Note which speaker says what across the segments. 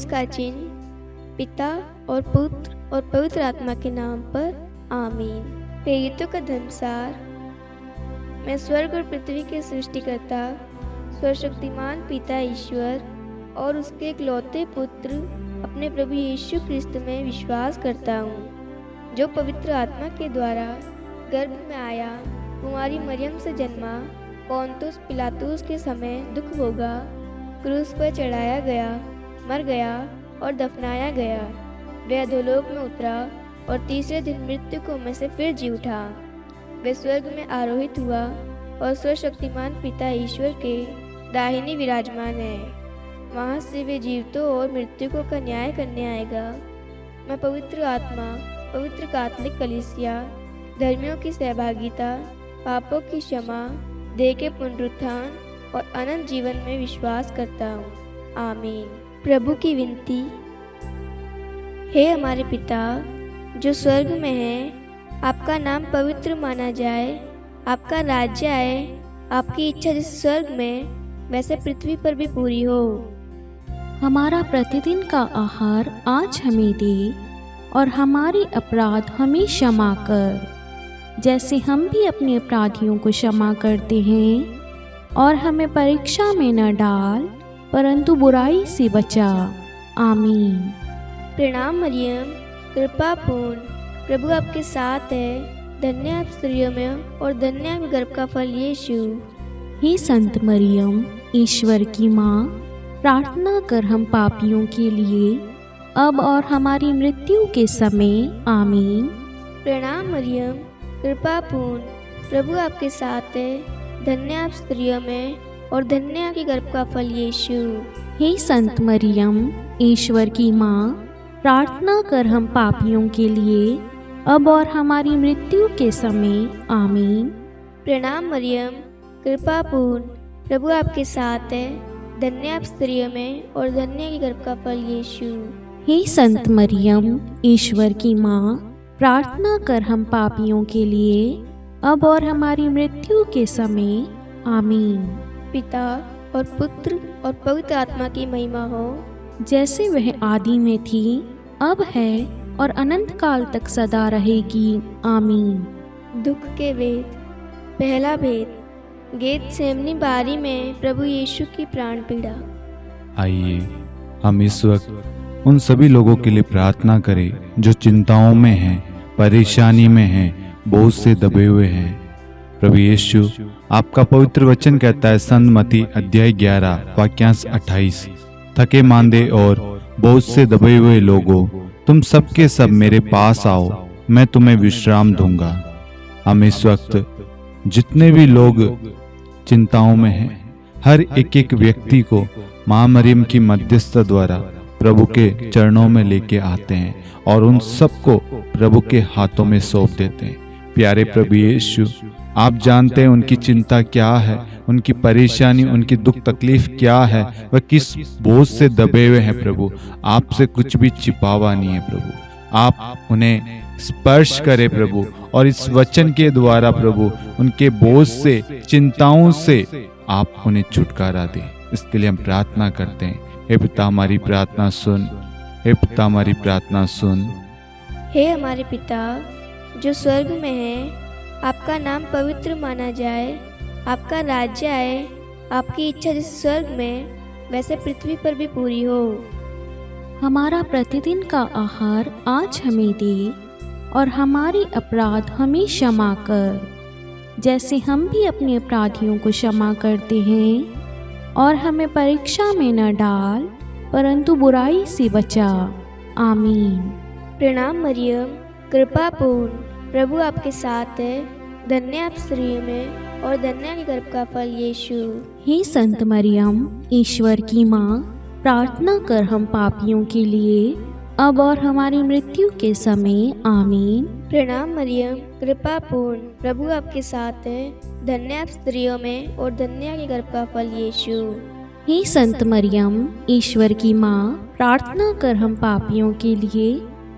Speaker 1: का चिन्ह पिता और पुत्र और पवित्र आत्मा के नाम पर आमीन। प्रेरितों का धर्मसार। मैं स्वर्ग और पृथ्वी के सृष्टिकर्ता सर्वशक्तिमान पिता ईश्वर और उसके इकलौते पुत्र अपने प्रभु यीशु क्रिस्त में विश्वास करता हूँ, जो पवित्र आत्मा के द्वारा गर्भ में आया, कुमारी मरियम से जन्मा, पोंतुस पिलातुस के समय दुख भोगा, क्रूस पर चढ़ाया गया, मर गया और दफनाया गया। वह अधोलोक में उतरा और तीसरे दिन मृत्यु में से फिर जी उठा। वह स्वर्ग में आरोहित हुआ और सर्वशक्तिमान पिता ईश्वर के दाहिने विराजमान है। वहाँ से वे जीवितों और मृतकों का न्याय करने आएगा। मैं पवित्र आत्मा, पवित्र कैथोलिक कलीसिया, धर्मियों की सहभागिता, पापों की क्षमा, देह के पुनरुत्थान और अनंत जीवन में विश्वास करता हूँ। आमीन। प्रभु की विनती। हे हमारे पिता जो स्वर्ग में है, आपका नाम पवित्र माना जाए, आपका राज्य आए, आपकी इच्छा जैसे स्वर्ग में वैसे पृथ्वी पर भी पूरी हो।
Speaker 2: हमारा प्रतिदिन का आहार आज हमें दे और हमारे अपराध हमें क्षमा कर, जैसे हम भी अपने अपराधियों को क्षमा करते हैं, और हमें परीक्षा में न डाल परंतु बुराई से बचा। आमीन।
Speaker 1: प्रणाम मरियम, कृपा पूर्ण, प्रभु आपके साथ है, धन्य आप स्त्रियों में और धन्य आपके गर्भ का फल यीशु।
Speaker 2: हे संत मरियम, ईश्वर की माँ, प्रार्थना कर हम पापियों के लिए अब और हमारी मृत्यु के समय। आमीन।
Speaker 1: प्रणाम मरियम, कृपा पूर्ण, प्रभु आपके साथ है, धन्य आप स्त्रियों में और धन्य आपके गर्भ का फल यीशु।
Speaker 2: हे संत मरियम, ईश्वर की माँ, प्रार्थना कर हम पापियों के लिए अब और हमारी मृत्यु के समय। आमीन।
Speaker 1: प्रणाम मरियम, कृपा पूर्ण, प्रभु आपके साथ है, धन्य आप स्त्रियों में और धन्य आपके गर्भ का फल यीशु।
Speaker 2: हे संत मरियम, ईश्वर की माँ, प्रार्थना कर हम पापियों के लिए अब और हमारी मृत्यु के समय। आमीन।
Speaker 1: पिता और पुत्र और पवित्र आत्मा की महिमा हो,
Speaker 2: जैसे वह आदि में थी, अब है और अनंत काल तक सदा रहेगी। आमीन।
Speaker 1: दुख के वेद। पहला भेद। गेतसेमनी बारी में प्रभु यीशु की प्राण पीड़ा।
Speaker 3: आइए हम इस वक्त उन सभी लोगों के लिए प्रार्थना करें जो चिंताओं में हैं, परेशानी में हैं, बोझ से दबे हुए हैं। प्रभु यीशु, आपका पवित्र वचन कहता है, संत मत्ती अध्याय 11 वाक्यांश 28, थके मांदे और बोझ से दबे हुए लोगों, तुम सबके सब मेरे पास आओ, मैं तुम्हें विश्राम दूंगा। हम इस वक्त जितने भी लोग चिंताओं में हैं, हर एक व्यक्ति को माँ मरियम की मध्यस्थता द्वारा प्रभु के चरणों में लेके आते हैं और उन सबको प्रभु के हाथों में सौंप देते हैं। प्यारे प्रभु यीशु, आप जानते हैं उनकी चिंता क्या है, उनकी परेशानी, उनकी दुख तकलीफ क्या है, वह किस बोझ से दबे हुए हैं। प्रभु, आपसे कुछ भी छिपावा नहीं है। प्रभु, आप उन्हें स्पर्श करें प्रभु, और इस वचन के द्वारा प्रभु उनके बोझ से, चिंताओं से आप उन्हें छुटकारा दें। इसके लिए हम प्रार्थना करते हैं। हे पिता, हमारी प्रार्थना सुन। हे पिता, हमारी प्रार्थना सुन।
Speaker 1: हे हमारे पिता जो स्वर्ग में है, आपका नाम पवित्र माना जाए, आपका राज्य आए, आपकी इच्छा जैसे स्वर्ग में वैसे पृथ्वी पर भी पूरी हो।
Speaker 2: हमारा प्रतिदिन का आहार आज हमें दे और हमारे अपराध हमें क्षमा कर, जैसे हम भी अपने अपराधियों को क्षमा करते हैं, और हमें परीक्षा में न डाल परंतु बुराई से बचा। आमीन।
Speaker 1: प्रणाम मरियम, कृपा पूर्ण, प्रभु आपके साथ है, धन्य आप स्त्रियों में और धन्य आपके गर्भ का फल यीशु।
Speaker 2: हे संत मरियम, ईश्वर की माँ, प्रार्थना कर हम पापियों के लिए अब और हमारी मृत्यु के समय। आमीन।
Speaker 1: प्रणाम मरियम, कृपा पूर्ण, प्रभु आपके साथ है, धन्य आप स्त्रियों में और धन्य आपके गर्भ का फल यीशु।
Speaker 2: हे संत मरियम, ईश्वर की माँ, प्रार्थना कर हम पापियों के लिए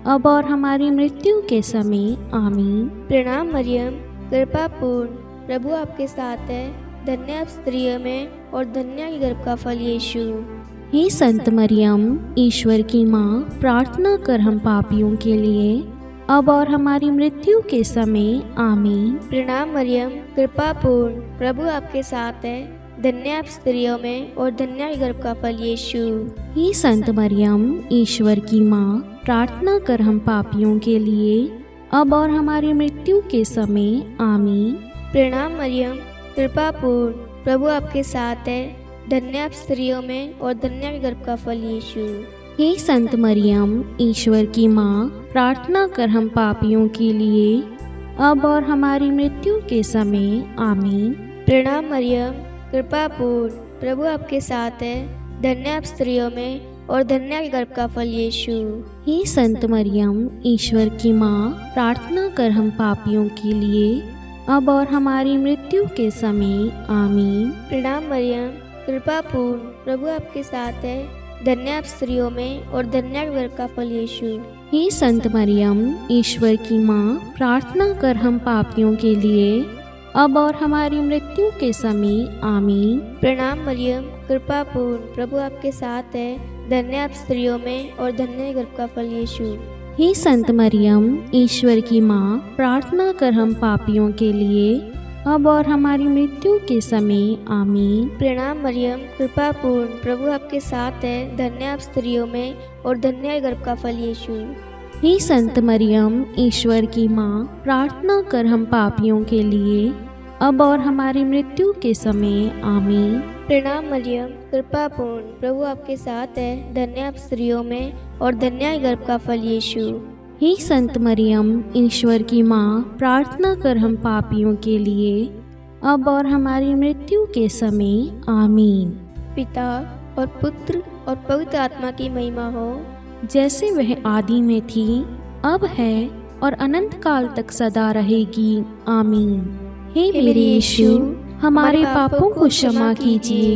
Speaker 2: अब और हमारी मृत्यु के समय। आमीन।
Speaker 1: प्रणाम मरियम, कृपा पूर्ण, प्रभु आपके साथ है, धन्य आप स्त्रियों में और धन्य आपके गर्भ का फल यीशु।
Speaker 2: हे संत मरियम, ईश्वर की माँ, प्रार्थना कर हम पापियों के लिए, अब और हमारी मृत्यु के समय। आमीन।
Speaker 1: प्रणाम मरियम, कृपा पूर्ण, प्रभु आपके साथ है, धन्य आप स्त्रियों में और धन्य है गर्भ का फल यीशु।
Speaker 2: हे संत मरियम, ईश्वर की माँ, प्रार्थना कर हम पापियों के लिए, अब और हमारी मृत्यु के समय। आमीन।
Speaker 1: प्रणाम मरियम, कृपा पूर्ण, प्रभु आपके साथ है, धन्य आप स्त्रियों में और धन्य है गर्भ का फल यीशु।
Speaker 2: हे संत मरियम, ईश्वर की माँ, प्रार्थना कर हम पापियों के लिए, अब और हमारी मृत्यु के समय। आमीन।
Speaker 1: प्रणाम मरियम, कृपा पूर्ण, प्रभु आपके साथ है, धन्य आप स्त्रियों में और धन्य है गर्भ का फल यीशु।
Speaker 2: हे संत मरियम, ईश्वर की माँ, प्रार्थना कर हम पापियों के लिए, अब और हमारी मृत्यु के समय। आमीन।
Speaker 1: प्रणाम मरियम, कृपा पूर्ण, प्रभु आपके साथ है, धन्य आप स्त्रियों में और धन्य है गर्भ का फल यीशु।
Speaker 2: हे संत मरियम, ईश्वर की माँ, प्रार्थना कर हम पापियों के लिए, अब और हमारी मृत्यु के समय। आमीन।
Speaker 1: प्रणाम मरियम, कृपा पूर्ण, प्रभु आपके साथ है, धन्य आप स्त्रियों में और धन्य है गर्भ का फल यीशु।
Speaker 2: हे संत मरियम, ईश्वर की माँ, प्रार्थना कर हम पापियों के लिए, अब और हमारी मृत्यु के समय। आमीन।
Speaker 1: प्रणाम मरियम, कृपा पूर्ण, प्रभु आपके साथ है, धन्य आप स्त्रियों में और धन्य है गर्भ का फल यीशु।
Speaker 2: हे संत मरियम, ईश्वर की माँ, प्रार्थना कर हम पापियों के लिए, अब और हमारी मृत्यु के समय। आमीन।
Speaker 1: प्रणाम मरियम, कृपा पूर्ण, प्रभु आपके साथ है, धन्य आप स्त्रियों में और धन्य है गर्भ का फल यीशु।
Speaker 2: हे संत मरियम, ईश्वर की माँ, प्रार्थना कर हम पापियों के लिए, अब और हमारी मृत्यु के समय। आमीन।
Speaker 1: पिता और पुत्र और पवित्र आत्मा की महिमा हो,
Speaker 2: जैसे वह आदि में थी, अब है और अनंत काल तक सदा रहेगी। आमीन। हे मेरे यीशु, हमारे पापों को क्षमा कीजिए,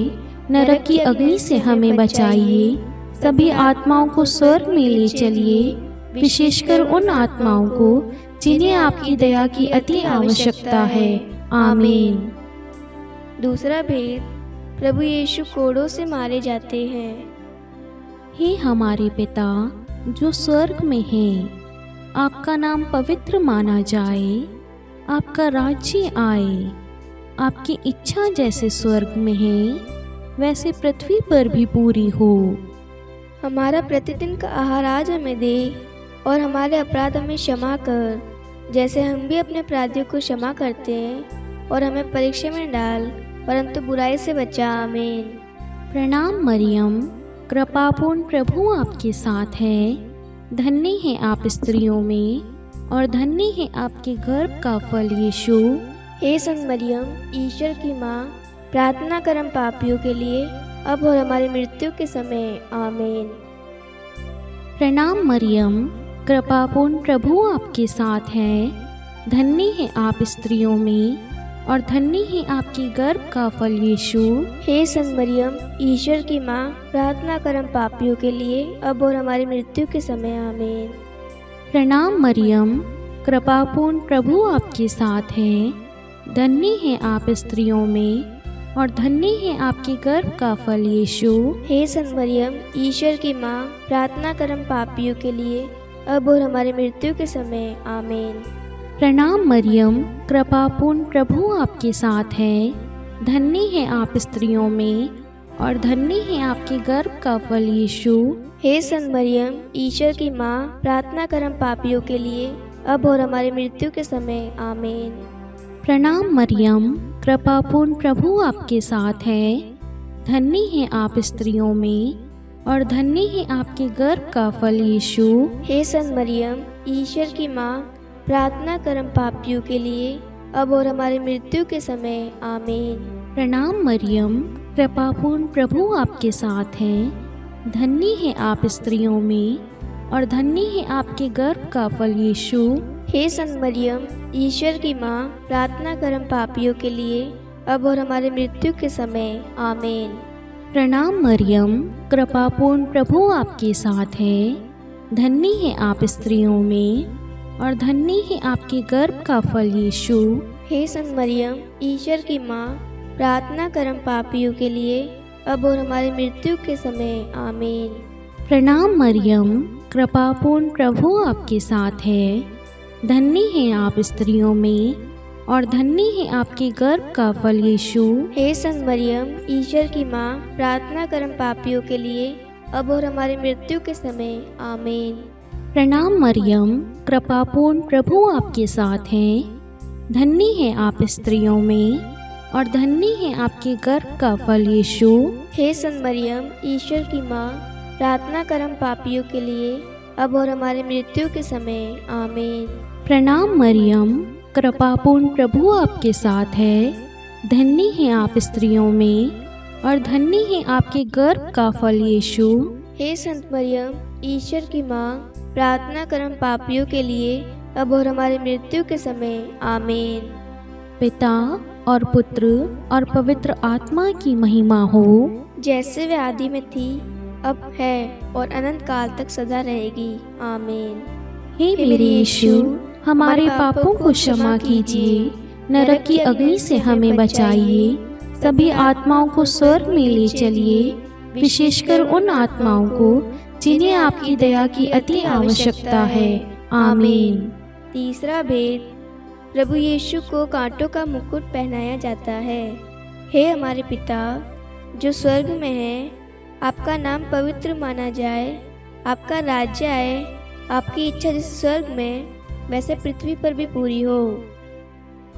Speaker 2: नरक की अग्नि से हमें बचाइए, सभी आत्माओं को स्वर्ग में ले चलिए, विशेषकर उन आत्माओं को जिन्हें आपकी दया की अति आवश्यकता है। आमीन।
Speaker 1: दूसरा भेद, प्रभु यीशु कोड़ों से मारे जाते हैं।
Speaker 2: हे हमारे पिता जो स्वर्ग में है, आपका नाम पवित्र माना जाए, आपका राज्य आए, आपकी इच्छा जैसे स्वर्ग में है वैसे पृथ्वी पर भी पूरी हो।
Speaker 1: हमारा प्रतिदिन का आहार आज हमें दे और हमारे अपराध हमें क्षमा कर, जैसे हम भी अपने अपराधियों को क्षमा करते हैं, और हमें परीक्षा में डाल परंतु बुराई से बचा। आमीन।
Speaker 2: प्रणाम मरियम, कृपापूर्ण, प्रभु आपके साथ है, धन्य है आप स्त्रियों में और धन्य है आपके गर्भ का फल यीशु।
Speaker 1: हे संत मरियम, ईश्वर की माँ, प्रार्थना कर हम पापियों के लिए, अब और हमारी मृत्यु के समय। आमीन।
Speaker 2: प्रणाम मरियम, कृपापूर्ण, प्रभु आपके साथ है, धन्य है आप स्त्रियों में और धन्य है आपके गर्भ का फल यीशु।
Speaker 1: हे संत मरियम, ईश्वर की माँ, प्रार्थना कर हम पापियों के लिए, अब और हमारी मृत्यु के समय। आमीन।
Speaker 2: प्रणाम मरियम, कृपापूर्ण, प्रभु आपके साथ है, धन्य है आप स्त्रियों में और धन्य है आपके गर्भ का फल यीशु।
Speaker 1: हे संत मरियम, ईश्वर की माँ, प्रार्थना कर हम पापियों के लिए, अब और हमारी मृत्यु के समय। आमीन।
Speaker 2: प्रणाम मरियम, कृपापूर्ण, प्रभु आपके साथ है, धन्य है आप स्त्रियों में और धन्य है आपके गर्भ का फल यीशु।
Speaker 1: हे संत मरियम, ईश्वर की माँ, प्रार्थना कर हम पापियों के लिए, अब और हमारी मृत्यु के समय। आमीन।
Speaker 2: प्रणाम मरियम, कृपापूर्ण, प्रभु आपके साथ है, धन्य है आप स्त्रियों में और धन्य है आपके गर्भ का फल यीशु।
Speaker 1: हे संत मरियम, ईश्वर की माँ, प्रार्थना कर हम पापियों के लिए, अब और हमारी मृत्यु के समय। आमीन।
Speaker 2: प्रणाम मरियम, कृपापूर्ण, प्रभु आपके साथ है, धन्य है आप स्त्रियों में और धन्य है आपके गर्भ का फल यीशु।
Speaker 1: हे संत मरियम, ईश्वर की माँ, प्रार्थना कर हम पापियों के लिए, अब और हमारी मृत्यु के समय। आमीन।
Speaker 2: प्रणाम मरियम, कृपापूर्ण, प्रभु आपके साथ है, धन्य है आप स्त्रियों में और धन्य है आपके गर्भ का फल यीशु।
Speaker 1: हे संत मरियम, ईश्वर की माँ, प्रार्थना कर हम पापियों के लिए, अब और हमारी मृत्यु के समय आमीन।
Speaker 2: प्रणाम मरियम, कृपापूर्ण प्रभु आपके साथ है। धन्य है आप स्त्रियों में और धन्य है आपके गर्भ का फल यीशु।
Speaker 1: हे संत मरियम, ईश्वर की माँ, प्रार्थना कर हम पापियों के लिए, अब और हमारी मृत्यु के समय आमीन।
Speaker 2: प्रणाम मरियम, कृपापूर्ण प्रभु आपके साथ है। धन्य है आप स्त्रियों में और धन्य है आपके गर्भ का फल यीशु।
Speaker 1: हे संत मरियम, ईश्वर की माँ, प्रार्थना कर हम पापियों के लिए, अब और हमारी मृत्यु के समय आमीन।
Speaker 2: प्रणाम मरियम, कृपापूर्ण प्रभु आपके साथ है। धन्य है आप स्त्रियों में और धन्य है आपके गर्भ का फल यीशु।
Speaker 1: हे संत मरियम, ईश्वर की माँ, प्रार्थना कर हम पापियों के लिए, अब और हमारी मृत्यु के समय आमीन।
Speaker 2: पिता और पुत्र और पवित्र आत्मा की महिमा हो,
Speaker 1: जैसे वे आदि में थी, अब है और अनंत काल तक सदा रहेगी आमीन।
Speaker 2: हे मेरे यीशु, हमारे पापों को क्षमा कीजिए, नरक की अग्नि से हमें बचाइए, सभी आत्माओं को स्वर्ग में ले चलिए, विशेषकर उन आत्माओं को जिन्हें आपकी दया की अति आवश्यकता है आमीन।
Speaker 1: तीसरा भेद, प्रभु यीशु को कांटों का मुकुट पहनाया जाता है। हे हमारे पिता जो स्वर्ग में है, आपका नाम पवित्र माना जाए, आपका राज्य आए, आपकी इच्छा जैसे स्वर्ग में वैसे पृथ्वी पर भी पूरी हो।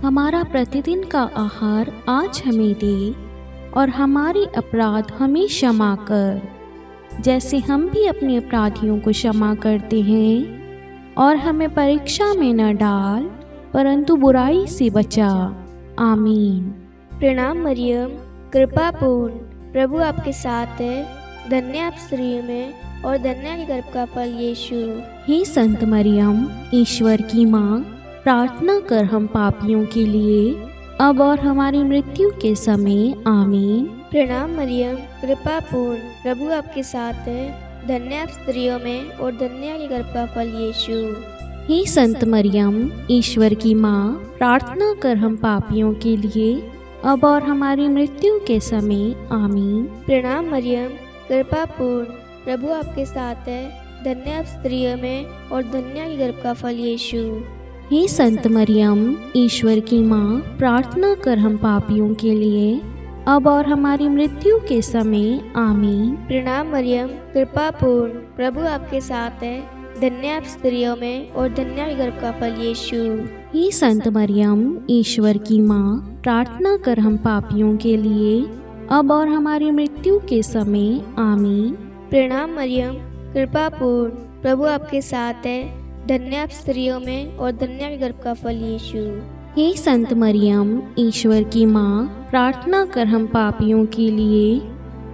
Speaker 2: हमारा प्रतिदिन का आहार आज हमें दे और हमारे अपराध हमें क्षमा कर, जैसे हम भी अपने अपराधियों को क्षमा करते हैं, और हमें परीक्षा में न डाल परंतु बुराई से बचा आमीन।
Speaker 1: प्रणाम मरियम, कृपा पूर्ण, प्रभु आपके साथ है। धन्य आप स्त्रियों में और धन्य आपके गर्भ का फल यीशु।
Speaker 2: हे संत मरियम, ईश्वर की माँ, प्रार्थना कर हम पापियों के लिए, अब और हमारी मृत्यु के समय आमीन।
Speaker 1: प्रणाम मरियम, कृपा पूर्ण, प्रभु आपके साथ है। धन्य आप स्त्रियों में और धन्य आपके गर्भ का फल यीशु।
Speaker 2: हे संत मरियम, ईश्वर की माँ, प्रार्थना कर हम पापियों के लिए, अब और हमारी मृत्यु के समय आमीन।
Speaker 1: प्रणाम मरियम, कृपा पूर्ण, प्रभु आपके साथ है। धन्य आप स्त्रियों में और धन्य आपके गर्भ का फल यीशु।
Speaker 2: हे संत मरियम, ईश्वर की माँ, प्रार्थना कर हम पापियों के लिए, अब और हमारी मृत्यु के समय आमीन।
Speaker 1: प्रणाम मरियम, कृपा पूर्ण, प्रभु आपके साथ है। धन्य आप स्त्रियों में और धन्य आपके गर्भ का फल यीशु।
Speaker 2: हे संत मरियम, ईश्वर की माँ, प्रार्थना कर हम पापियों के लिए, अब और हमारी मृत्यु के समय आमीन।
Speaker 1: प्रणाम मरियम, कृपा पूर्ण, प्रभु आपके साथ है। धन्य आप स्त्रियों में और धन्य आपके गर्भ का फल यीशु।
Speaker 2: हे संत मरियम, ईश्वर की माँ, प्रार्थना कर हम पापियों के लिए,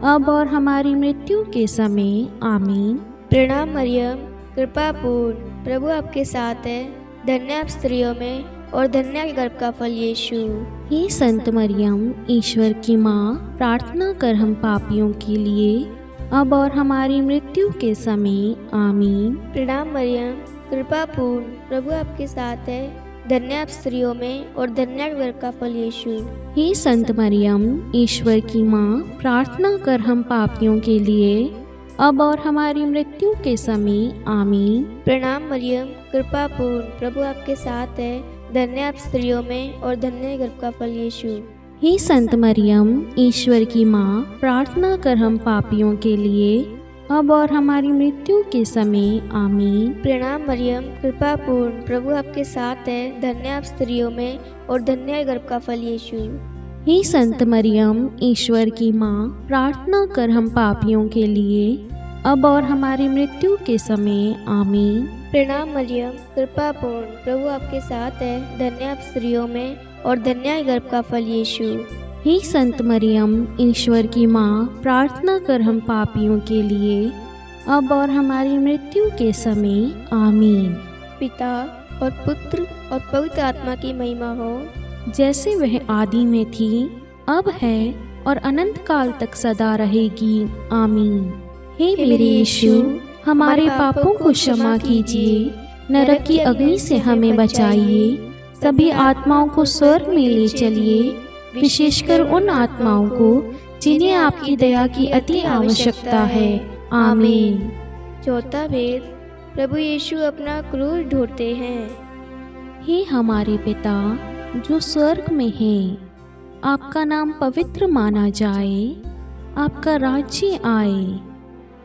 Speaker 2: अब और हमारी मृत्यु के समय आमीन।
Speaker 1: प्रणाम मरियम, कृपा पूर्ण, प्रभु आपके साथ है। धन्य आप स्त्रियों में और धन्य आपके गर्भ का फल यीशु।
Speaker 2: हे संत मरियम, ईश्वर की माँ, प्रार्थना कर हम पापियों के लिए, अब और हमारी मृत्यु के समय आमीन।
Speaker 1: प्रणाम मरियम, कृपा पूर्ण, प्रभु आपके साथ है। धन्य आप स्त्रियों में और धन्य आपके गर्भ का फल यीशु।
Speaker 2: हे संत मरियम, ईश्वर की माँ, प्रार्थना कर हम पापियों के लिए, अब और हमारी मृत्यु के समय आमीन।
Speaker 1: प्रणाम मरियम, कृपा पूर्ण, प्रभु आपके साथ है। धन्य आप स्त्रियों में और धन्य गर्भ का फल यीशु।
Speaker 2: हे संत मरियम, ईश्वर की माँ, प्रार्थना कर हम पापियों के लिए, अब और हमारी मृत्यु के समय आमीन।
Speaker 1: प्रणाम मरियम, कृपा पूर्ण, प्रभु आपके साथ है। धन्य आप स्त्रियों में और धन्य गर्भ का फल यीशु।
Speaker 2: हे संत मरियम, ईश्वर की माँ, प्रार्थना कर हम पापियों के लिए, अब और हमारी मृत्यु के समय आमीन।
Speaker 1: प्रणाम मरियम, कृपा पूर्ण, प्रभु आपके साथ है। धन्य आप स्त्रियों में और धन्य गर्भ का फल यीशु।
Speaker 2: हे संत मरियम, ईश्वर की माँ, प्रार्थना कर हम पापियों के लिए, अब और हमारी मृत्यु के समय आमीन।
Speaker 1: पिता और पुत्र और पवित्र आत्मा की महिमा हो,
Speaker 2: जैसे वह आदि में थी, अब है और अनंत काल तक सदा रहेगी आमीन। हे मेरे यीशु, हमारे पापों को क्षमा कीजिए, नरक की अग्नि से हमें बचाइए, सभी आत्माओं को स्वर्ग में ले चलिए, विशेषकर उन आत्माओं को जिन्हें आपकी दया की अति आवश्यकता है। आमीन।
Speaker 1: चौथा भेद, प्रभु यीशु अपना क्रूस ढोते हैं।
Speaker 2: हे हमारे पिता जो स्वर्ग में है, आपका नाम पवित्र माना जाए, आपका राज्य आए,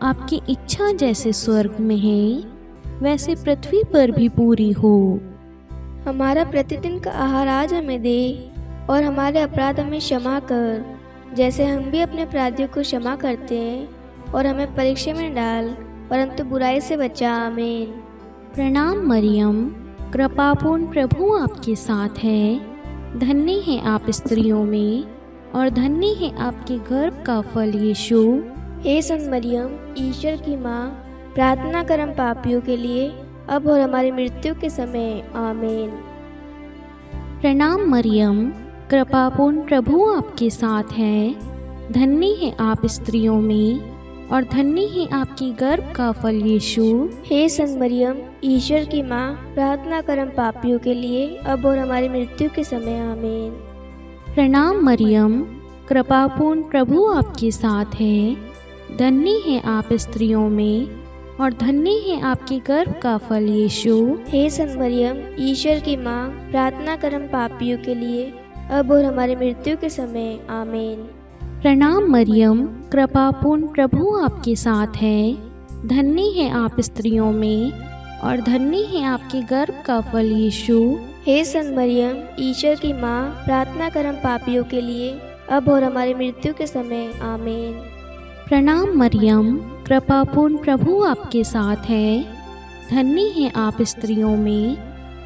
Speaker 2: आपकी इच्छा जैसे स्वर्ग में है वैसे पृथ्वी पर भी पूरी हो।
Speaker 1: हमारा प्रतिदिन का आहार आज हमें दे, और हमारे अपराध हमें क्षमा कर, जैसे हम भी अपने अपराधियों को क्षमा करते हैं, और हमें परीक्षा में डाल, परंतु बुराई से बचा। आमीन।
Speaker 2: प्रणाम मरियम, कृपापूर्ण प्रभु आपके साथ है। धन्य है आप स्त्रियों में, और धन्य है आपके गर्भ का फल यीशु।
Speaker 1: हे संत मरियम, ईश्वर की माँ, प्रार्थना कर हम पापियों के लिए, अब और हमारी मृत्यु के समय। आमीन।
Speaker 2: प्रणाम मरियम, कृपापूर्ण प्रभु आपके साथ है। धन्य है आप स्त्रियों में, और धन्य है आपकी गर्भ का फल यीशु।
Speaker 1: हे संत मरियम, ईश्वर की माँ, प्रार्थना कर हम पापियों के लिए, अब और हमारी मृत्यु के समय। आमीन।
Speaker 2: प्रणाम मरियम, कृपापूर्ण प्रभु आपके साथ है। धन्य है आप स्त्रियों में, और धन्य है आपके गर्भ का फल यीशु।
Speaker 1: हे संत मरियम, ईश्वर की माँ, प्रार्थना कर हम पापियों के लिए, अब और हमारी मृत्यु के समय। आमीन।
Speaker 2: प्रणाम मरियम, कृपापूर्ण प्रभु आपके साथ है। धन्य है आप स्त्रियों में, और धन्य है आपके गर्भ का फल यीशु।
Speaker 1: हे संत मरियम, ईश्वर की माँ, प्रार्थना कर हम पापियों के लिए, अब और हमारी मृत्यु के समय। आमीन।
Speaker 2: प्रणाम मरियम, कृपापूर्ण प्रभु आपके साथ है। धन्य है आप स्त्रियों में,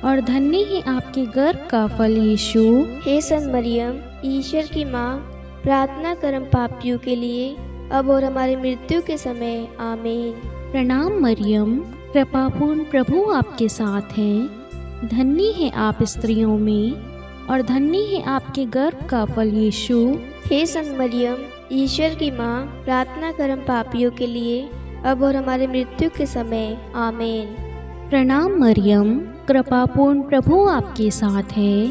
Speaker 2: और धन्य है आपके गर्भ का फल यीशु।
Speaker 1: हे संत मरियम, ईश्वर की माँ, प्रार्थना कर हम पापियों के लिए, अब और हमारी मृत्यु के समय। आमीन।
Speaker 2: प्रणाम मरियम, कृपापूर्ण प्रभु आपके साथ है। धन्य है आप स्त्रियों में, और धन्य है आपके गर्भ का फल यीशु।
Speaker 1: हे संत मरियम, ईश्वर की माँ, प्रार्थना कर हम पापियों के लिए, अब और हमारी मृत्यु के समय। आमीन।
Speaker 2: प्रणाम मरियम, कृपापूर्ण प्रभु आपके साथ है।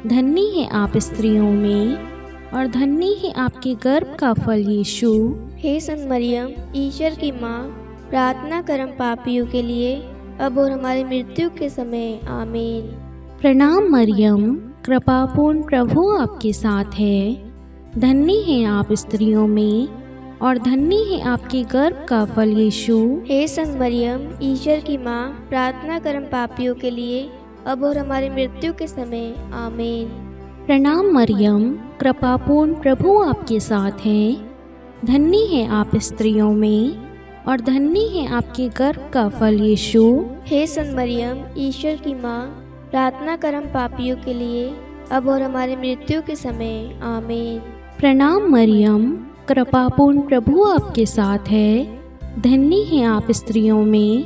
Speaker 2: धन्य है आप स्त्रियों में, और धन्य है आपके गर्भ का फल यीशु।
Speaker 1: हे संत मरियम, ईश्वर की माँ, प्रार्थना कर हम पापियों के लिए, अब और हमारी मृत्यु के समय। आमीन।
Speaker 2: प्रणाम मरियम, कृपापूर्ण प्रभु आपके साथ है। धन्य है आप स्त्रियों में, और धन्य है आपके गर्भ का फल यीशु।
Speaker 1: हे संत मरियम, ईश्वर की माँ, प्रार्थना कर हम पापियों के लिए, अब और हमारी मृत्यु के समय। आमीन।
Speaker 2: प्रणाम मरियम, कृपापूर्ण प्रभु आपके साथ है। धन्य है आप स्त्रियों में, और धन्य है आपके गर्भ का फल यीशु।
Speaker 1: हे संत मरियम, ईश्वर की माँ, प्रार्थना कर हम पापियों के लिए, अब और हमारी मृत्यु के समय। आमीन।
Speaker 2: प्रणाम मरियम, कृपापूर्ण प्रभु आपके साथ है। धन्य है आप स्त्रियों में,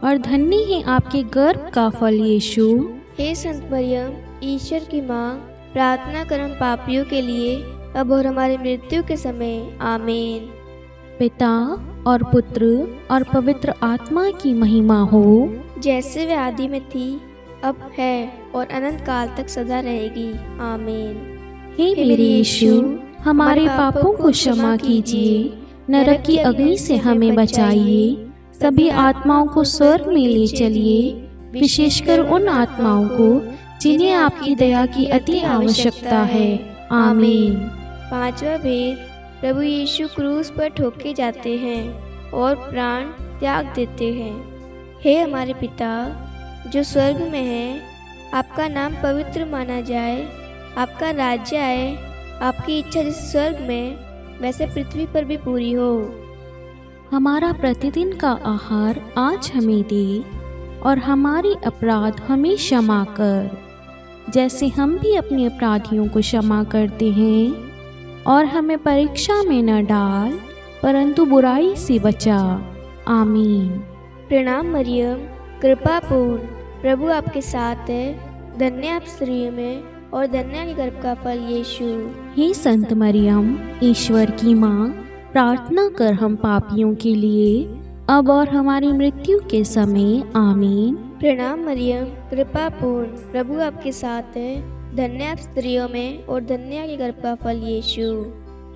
Speaker 2: और धन्य है आपके गर्भ का फल यीशु।
Speaker 1: हे संत मरियम, ईश्वर की माँ, प्रार्थना कर हम पापियों के लिए, अब और हमारी मृत्यु के समय। आमीन।
Speaker 2: पिता और पुत्र और पवित्र आत्मा की महिमा हो,
Speaker 1: जैसे वे आदि में थी, अब है, और अनंत काल तक सदा रहेगी। आमीन।
Speaker 2: हे मेरे यीशु, हमारे पापों को क्षमा कीजिए, नरक की अग्नि से हमें बचाइए, सभी आत्माओं को स्वर्ग में ले चलिए, विशेषकर उन आत्माओं को जिन्हें आपकी दया की अति आवश्यकता है। आमीन।
Speaker 1: पांचवा भेद, प्रभु यीशु क्रूस पर ठोके जाते हैं और प्राण त्याग देते हैं। हे हमारे पिता जो स्वर्ग में है, आपका नाम पवित्र माना जाए, आपका राज्य आए, आपकी इच्छा जैसे स्वर्ग में वैसे पृथ्वी पर भी पूरी हो।
Speaker 2: हमारा प्रतिदिन का आहार आज हमें दे, और हमारे अपराध हमें क्षमा कर, जैसे हम भी अपने अपराधियों को क्षमा करते हैं, और हमें परीक्षा में न डाल, परंतु बुराई से बचा। आमीन।
Speaker 1: प्रणाम मरियम, कृपा पूर्ण, प्रभु आपके साथ है, धन्य आप स्त्रियों में, और धन्य के गर्भ का फल यीशु।
Speaker 2: हे संत मरियम, ईश्वर की माँ, प्रार्थना कर हम पापियों के लिए, अब और हमारी मृत्यु के समय। आमीन।
Speaker 1: प्रणाम मरियम, कृपा पूर्ण, प्रभु आपके साथ है, धन्य आप स्त्रियों में, और धन्य के गर्भ का फल यीशु।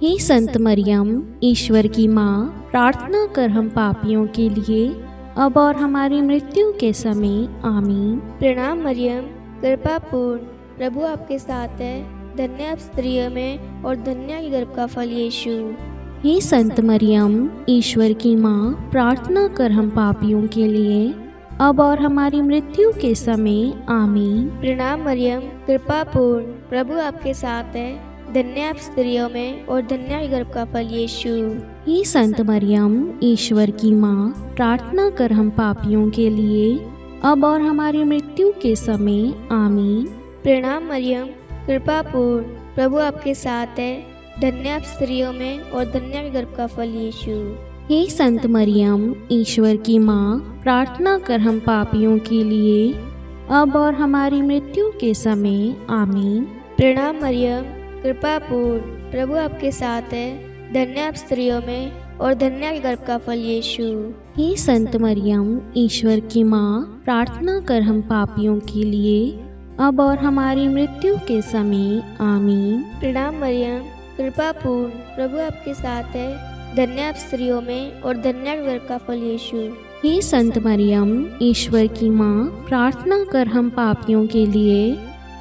Speaker 2: हे संत मरियम, ईश्वर की माँ, प्रार्थना कर हम पापियों के लिए, अब और हमारी मृत्यु के समय। आमीन।
Speaker 1: प्रणाम मरियम, कृपा पूर्ण, प्रभु आपके साथ है। धन्य आप स्त्रियों में और धन्य है गर्भ का फल यीशु।
Speaker 2: हे संत मरियम, ईश्वर की माँ, प्रार्थना कर हम पापियों के लिए, अब और हमारी मृत्यु के समय। आमीन।
Speaker 1: प्रणाम मरियम, कृपा पूर्ण, प्रभु आपके साथ है। धन्य आप स्त्रियों में और धन्य है गर्भ का फल यीशु।
Speaker 2: हे संत मरियम, ईश्वर की माँ, प्रार्थना कर हम पापियों के लिए, अब और हमारी मृत्यु के समय। आमीन।
Speaker 1: प्रणाम मरियम, कृपा पूर्ण, प्रभु आपके साथ है। धन्य आप स्त्रियों में और धन्य है गर्भ का फल यीशु।
Speaker 2: हे संत मरियम, ईश्वर की माँ, प्रार्थना कर हम पापियों के लिए, अब और हमारी मृत्यु के समय। आमीन।
Speaker 1: प्रणाम मरियम, कृपा पूर्ण, प्रभु आपके साथ है। धन्य आप स्त्रियों में और धन्य है गर्भ का फल यीशु।
Speaker 2: हे संत मरियम, ईश्वर की माँ, प्रार्थना कर हम पापियों के लिए, अब और हमारी मृत्यु के समय। आमीन।
Speaker 1: प्रणाम मरियम, कृपा पूर्ण, प्रभु आपके साथ है। धन्य आप स्त्रियों में और धन्य है गर्भ का फल यीशु।
Speaker 2: हे संत मरियम, ईश्वर की माँ, प्रार्थना कर हम पापियों के लिए,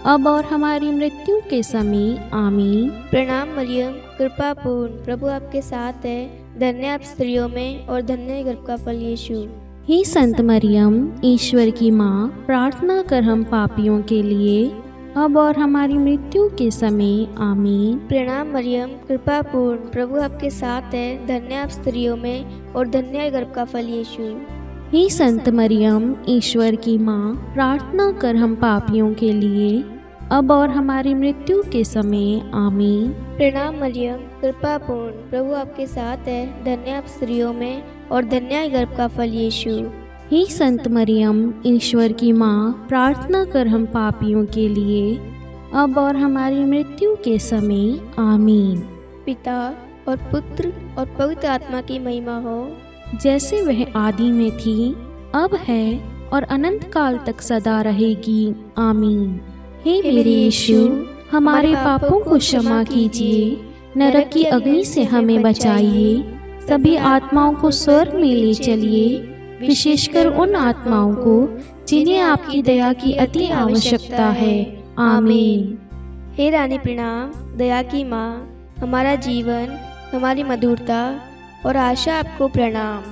Speaker 2: अब और हमारी मृत्यु के समय। आमीन।
Speaker 1: प्रणाम मरियम, कृपा पूर्ण, प्रभु आपके साथ है। धन्य आप स्त्रियों में और धन्य है गर्भ का फल यीशु।
Speaker 2: हे संत मरियम, ईश्वर की माँ, प्रार्थना कर हम पापियों के लिए, अब और हमारी मृत्यु के समय। आमीन।
Speaker 1: प्रणाम मरियम, कृपा पूर्ण, प्रभु आपके साथ है। धन्य आप स्त्रियों में और धन्य है गर्भ का फल यीशु।
Speaker 2: हे संत मरियम, ईश्वर की माँ, प्रार्थना कर हम पापियों के लिए, अब और हमारी मृत्यु के समय। आमीन।
Speaker 1: प्रणाम मरियम, कृपा पूर्ण, प्रभु आपके साथ है। धन्य आप स्त्रियों में और धन्य है गर्भ का फल यीशु।
Speaker 2: हे संत मरियम, ईश्वर की माँ, प्रार्थना कर हम पापियों के लिए, अब और हमारी मृत्यु के समय। आमीन।
Speaker 1: पिता और पुत्र और पवित्र आत्मा की महिमा हो,
Speaker 2: जैसे वह आदि में थी, अब है और अनंत काल तक सदा रहेगी। आमीन। हे मेरे यीशु, हमारे पापों को क्षमा कीजिए, नरक की अग्नि से हमें बचाइए, सभी आत्माओं को स्वर्ग में ले चलिए, विशेषकर उन आत्माओं को जिन्हें आपकी दया की अति आवश्यकता है। आमीन।
Speaker 1: हे रानी प्रणाम, दया की माँ, हमारा जीवन, हमारी मधुरता और आशा आपको प्रणाम।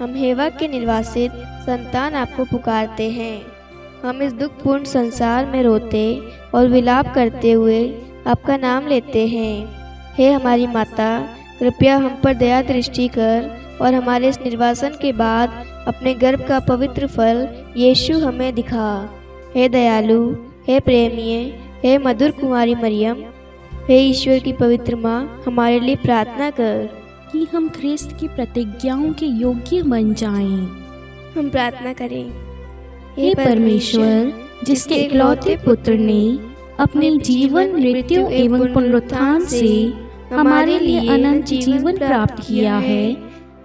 Speaker 1: हम हेवा के निर्वासित संतान आपको पुकारते हैं। हम इस दुखपूर्ण संसार में रोते और विलाप करते हुए आपका नाम लेते हैं। हे हमारी माता, कृपया हम पर दया दृष्टि कर और हमारे इस निर्वासन के बाद अपने गर्भ का पवित्र फल यीशु हमें दिखा। हे दयालु, हे प्रेमीय, हे मधुर कुमारी मरियम, हे ईश्वर की पवित्र माँ, हमारे लिए प्रार्थना कर
Speaker 2: कि हम ख्रिस्त की प्रतिज्ञाओं के योग्य बन जाएं।
Speaker 1: हम प्रार्थना करें।
Speaker 2: हे परमेश्वर, जिसके इकलौते पुत्र ने अपने जीवन, मृत्यु एवं पुनरुत्थान से हमारे लिए अनंत जीवन प्राप्त किया है,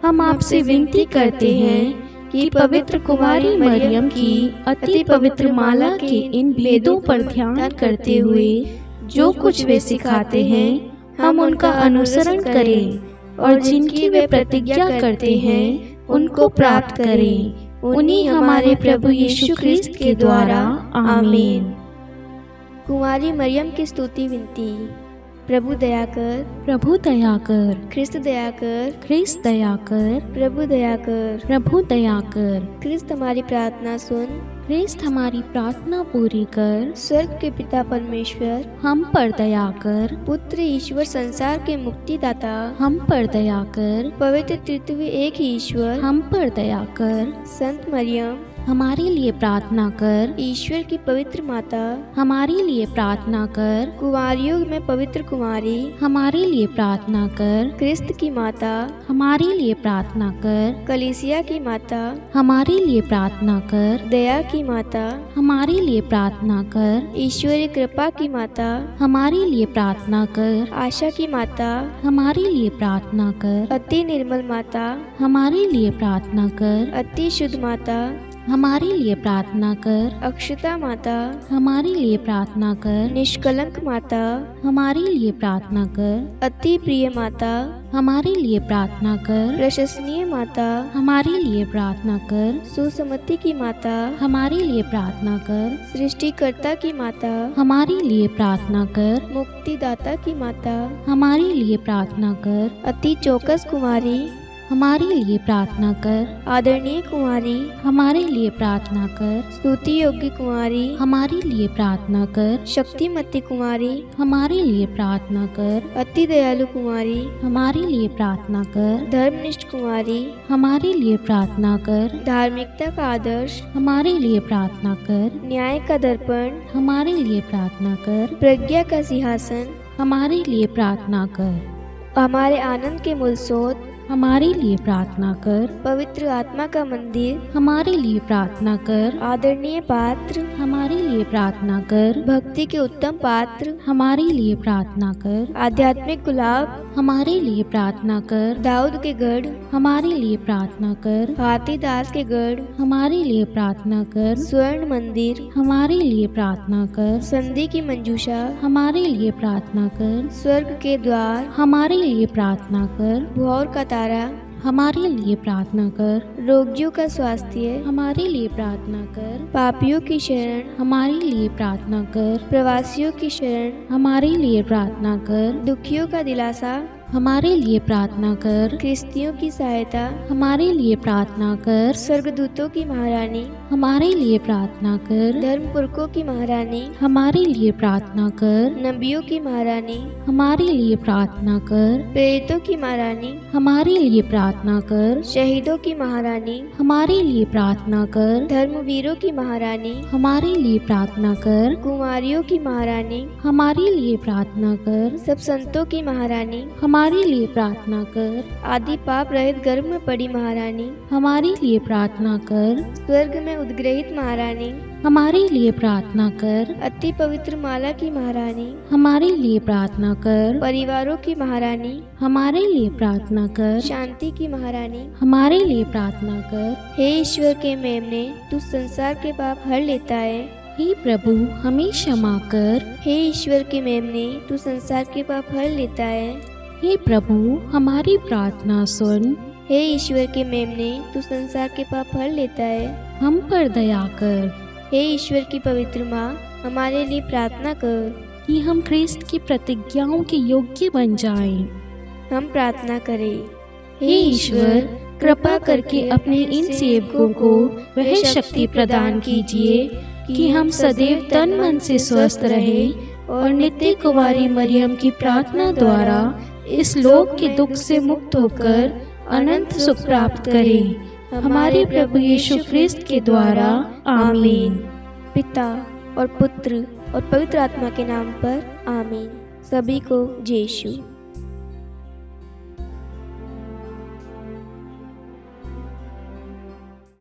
Speaker 2: हम आपसे विनती करते हैं कि पवित्र कुमारी मरियम की अति पवित्र माला के इन भेदों पर ध्यान करते हुए जो कुछ वे सिखाते हैं, हम उनका अनुसरण करें और जिनकी वे प्रतिज्ञा करते हैं उनको प्राप्त करें। उन्हीं हमारे प्रभु यीशु ख्रिस्त के द्वारा। आमीन।
Speaker 1: कुमारी मरियम की स्तुति विनती। प्रभु दया कर,
Speaker 2: प्रभु दया कर,
Speaker 1: ख्रिस्त दया कर,
Speaker 2: ख्रिस्त दया कर,
Speaker 1: प्रभु दया कर,
Speaker 2: प्रभु दया कर।
Speaker 1: ख्रिस्त हमारी प्रार्थना सुन,
Speaker 2: ख्रिस्त हमारी प्रार्थना पूरी कर।
Speaker 1: स्वर्ग के पिता परमेश्वर,
Speaker 2: हम पर दया कर।
Speaker 1: पुत्र ईश्वर संसार के मुक्तिदाता,
Speaker 2: हम पर दया कर।
Speaker 1: पवित्र तृतीय एक ही ईश्वर,
Speaker 2: हम पर दया कर।
Speaker 1: संत मरियम,
Speaker 2: हमारे लिए प्रार्थना कर।
Speaker 1: ईश्वर की पवित्र माता,
Speaker 2: हमारे लिए प्रार्थना कर।
Speaker 1: कुंवारियों में पवित्र कुमारी,
Speaker 2: हमारे लिए प्रार्थना कर।
Speaker 1: ख्रिस्त की माता,
Speaker 2: हमारे लिए प्रार्थना कर।
Speaker 1: कलीसिया की माता,
Speaker 2: हमारे लिए प्रार्थना कर।
Speaker 1: दया की माता,
Speaker 2: हमारे लिए प्रार्थना कर।
Speaker 1: ईश्वरीय कृपा की माता,
Speaker 2: हमारे लिए प्रार्थना कर।
Speaker 1: आशा की माता,
Speaker 2: हमारे लिए प्रार्थना कर।
Speaker 1: अति निर्मल माता,
Speaker 2: हमारे लिए प्रार्थना कर।
Speaker 1: अति शुद्ध माता,
Speaker 2: हमारे लिए प्रार्थना कर।
Speaker 1: अक्षता माता,
Speaker 2: हमारे लिए प्रार्थना कर।
Speaker 1: निष्कलंक माता,
Speaker 2: हमारे लिए प्रार्थना कर।
Speaker 1: अति प्रिय माता,
Speaker 2: हमारे लिए प्रार्थना कर।
Speaker 1: प्रशंसनीय माता,
Speaker 2: हमारे लिए प्रार्थना कर।
Speaker 1: सुसमति की माता,
Speaker 2: हमारे लिए प्रार्थना कर।
Speaker 1: सृष्टिकर्ता की माता,
Speaker 2: हमारे लिए प्रार्थना कर।
Speaker 1: मुक्तिदाता की माता,
Speaker 2: हमारे लिए प्रार्थना कर।
Speaker 1: अति चौकस कुमारी,
Speaker 2: हमारे लिए प्रार्थना कर।
Speaker 1: आदरणीय कुमारी,
Speaker 2: हमारे लिए प्रार्थना कर।
Speaker 1: स्तुति योग्य कुमारी,
Speaker 2: हमारे लिए प्रार्थना कर।
Speaker 1: शक्तिमती कुमारी,
Speaker 2: हमारे लिए प्रार्थना कर।
Speaker 1: अति दयालु कुमारी,
Speaker 2: हमारे लिए प्रार्थना कर।
Speaker 1: धर्मनिष्ठ कुमारी,
Speaker 2: हमारे लिए प्रार्थना कर।
Speaker 1: धार्मिकता का आदर्श,
Speaker 2: हमारे लिए प्रार्थना कर।
Speaker 1: न्याय का दर्पण,
Speaker 2: हमारे लिए प्रार्थना कर।
Speaker 1: प्रज्ञा का सिंहासन,
Speaker 2: हमारे लिए प्रार्थना कर।
Speaker 1: हमारे आनंद के मूल स्रोत,
Speaker 2: हमारे लिए प्रार्थना कर।
Speaker 1: पवित्र आत्मा का मंदिर,
Speaker 2: हमारे लिए प्रार्थना कर।
Speaker 1: आदरणीय पात्र,
Speaker 2: हमारे लिए प्रार्थना कर।
Speaker 1: भक्ति के उत्तम पात्र,
Speaker 2: हमारे लिए प्रार्थना कर।
Speaker 1: आध्यात्मिक गुलाब,
Speaker 2: हमारे लिए प्रार्थना कर।
Speaker 1: दाऊद के गढ़,
Speaker 2: हमारे लिए प्रार्थना कर।
Speaker 1: हाथीदास के गढ़,
Speaker 2: हमारे लिए प्रार्थना कर।
Speaker 1: स्वर्ण मंदिर,
Speaker 2: हमारे लिए प्रार्थना कर।
Speaker 1: संधि की मंजूषा,
Speaker 2: हमारे लिए प्रार्थना कर।
Speaker 1: स्वर्ग के द्वार,
Speaker 2: हमारे लिए प्रार्थना कर।
Speaker 1: भोर का तारा,
Speaker 2: हमारे लिए प्रार्थना कर।
Speaker 1: रोगियों का स्वास्थ्य,
Speaker 2: हमारे लिए प्रार्थना कर।
Speaker 1: पापियों की शरण,
Speaker 2: हमारे लिए प्रार्थना कर।
Speaker 1: प्रवासियों की शरण,
Speaker 2: हमारे लिए प्रार्थना कर।
Speaker 1: दुखियों का दिलासा,
Speaker 2: हमारे लिए प्रार्थना कर।
Speaker 1: ख्रिस्तियों की सहायता,
Speaker 2: हमारे लिए प्रार्थना कर।
Speaker 1: स्वर्गदूतों की महारानी,
Speaker 2: हमारे लिए प्रार्थना कर।
Speaker 1: धर्मपुरखों की महारानी,
Speaker 2: हमारे लिए प्रार्थना कर।
Speaker 1: नबियों की महारानी,
Speaker 2: हमारे लिए प्रार्थना कर।
Speaker 1: प्रेरितों की महारानी,
Speaker 2: हमारे लिए प्रार्थना कर।
Speaker 1: शहीदों की महारानी,
Speaker 2: हमारे लिए प्रार्थना कर।
Speaker 1: धर्मवीरों की महारानी,
Speaker 2: हमारे लिए प्रार्थना कर।
Speaker 1: कुमारियों की महारानी,
Speaker 2: हमारे लिए प्रार्थना कर।
Speaker 1: सब संतों की महारानी,
Speaker 2: हमारे लिए प्रार्थना कर।
Speaker 1: आदि पाप रहित गर्भ में पड़ी महारानी,
Speaker 2: हमारे लिए प्रार्थना कर।
Speaker 1: स्वर्ग में उद्ग्रहित महारानी,
Speaker 2: हमारे लिए प्रार्थना कर।
Speaker 1: अति पवित्र माला की महारानी,
Speaker 2: हमारे लिए प्रार्थना कर।
Speaker 1: परिवारों की महारानी,
Speaker 2: हमारे लिए प्रार्थना कर।
Speaker 1: शांति की महारानी,
Speaker 2: हमारे लिए प्रार्थना कर।
Speaker 1: हे ईश्वर के मेमने, तू संसार के पाप हर लेता है।
Speaker 2: हे प्रभु हमें क्षमा कर।
Speaker 1: हे ईश्वर के मेमने, तू संसार के पाप हर लेता है।
Speaker 2: हे प्रभु हमारी प्रार्थना सुन।
Speaker 1: हे ईश्वर के मेमने, तू संसार के पाप हर लेता है।
Speaker 2: हम पर दया कर।
Speaker 1: हे ईश्वर की पवित्र माँ, हमारे लिए प्रार्थना कर
Speaker 2: कि हम ख्रिस्त की प्रतिज्ञाओं के योग्य बन जाएं।
Speaker 1: हम प्रार्थना करें।
Speaker 2: हे ईश्वर कृपा करके अपने इन सेवकों को वह शक्ति प्रदान कीजिए कि हम सदैव तन मन से स्वस्थ रहें और नित्य कुंवारी मरियम की प्रार्थना द्वारा इस लोक के दुख से मुक्त होकर अनंत सुख प्राप्त करें। हमारे प्रभु यीशु ख्रिस्त के द्वारा आमीन।
Speaker 1: पिता और पुत्र और पवित्र आत्मा के नाम पर आमीन। सभी को जय यीशु।